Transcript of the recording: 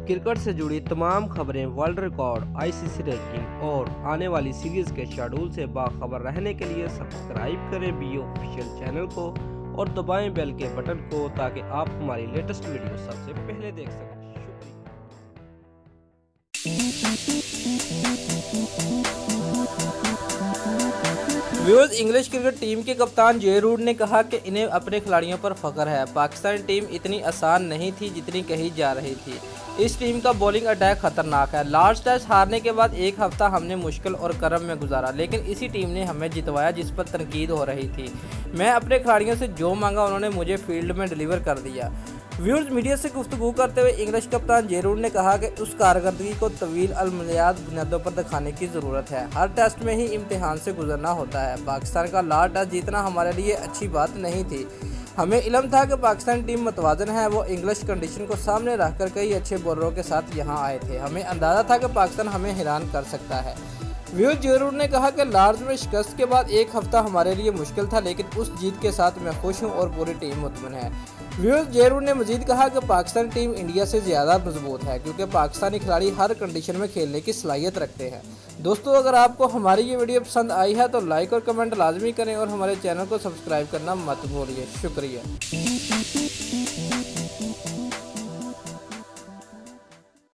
Cricket से जुड़ी तमाम खबरें, वर्ल्ड रिकॉर्ड, आईसीसी रैंकिंग और आने वाली सीरीज के शेड्यूल से बाखबर रहने के लिए सब्सक्राइब करें बी ऑफिशियल चैनल को और दबाएं बेल के बटन को ताकि आप हमारी लेटेस्ट वीडियो सबसे पहले देख सकें। व्यूअर्स, इंग्लिश क्रिकेट टीम के कप्तान जे रूट ने कहा कि इन्हें अपने खिलाड़ियों पर फख्र है। पाकिस्तानी टीम इतनी आसान नहीं थी जितनी कही जा रही थी। इस टीम का बॉलिंग अटैक खतरनाक है। लास्ट टेस्ट हारने के बाद एक हफ्ता हमने मुश्किल और करम में गुजारा, लेकिन इसी टीम ने हमें जितवाया जिस पर तनकीद हो रही थी। मैं अपने खिलाड़ियों से जो मांगा उन्होंने मुझे फील्ड में डिलीवर कर दिया। व्यूअर्स, मीडिया से गुफ्तगू करते हुए इंग्लिश कप्तान जे रूट ने कहा कि उस कारकर्दगी को तवील अलमयाद बुनियादों पर दिखाने की ज़रूरत है। हर टेस्ट में ही इम्तिहान से गुजरना होता है। पाकिस्तान का लास्ट टेस्ट जीतना हमारे लिए अच्छी बात नहीं थी। हमें इल्म था कि पाकिस्तान टीम मतवाजन है। वो इंग्लिश कंडीशन को सामने रखकर कई अच्छे बॉलरों के साथ यहाँ आए थे। हमें अंदाज़ा था कि पाकिस्तान हमें हैरान कर सकता है। व्यूअर्स, जे रूट ने कहा कि लॉर्ड्स में शिकस्त के बाद एक हफ्ता हमारे लिए मुश्किल था, लेकिन उस जीत के साथ मैं खुश हूं और पूरी टीम मुतमईन है। व्यूअर्स, जे रूट ने मजीद कहा कि पाकिस्तानी टीम इंडिया से ज़्यादा मजबूत है क्योंकि पाकिस्तानी खिलाड़ी हर कंडीशन में खेलने की सलाहियत रखते हैं। दोस्तों, अगर आपको हमारी ये वीडियो पसंद आई है तो लाइक और कमेंट लाजमी करें और हमारे चैनल को सब्सक्राइब करना मत भूलिए। शुक्रिया।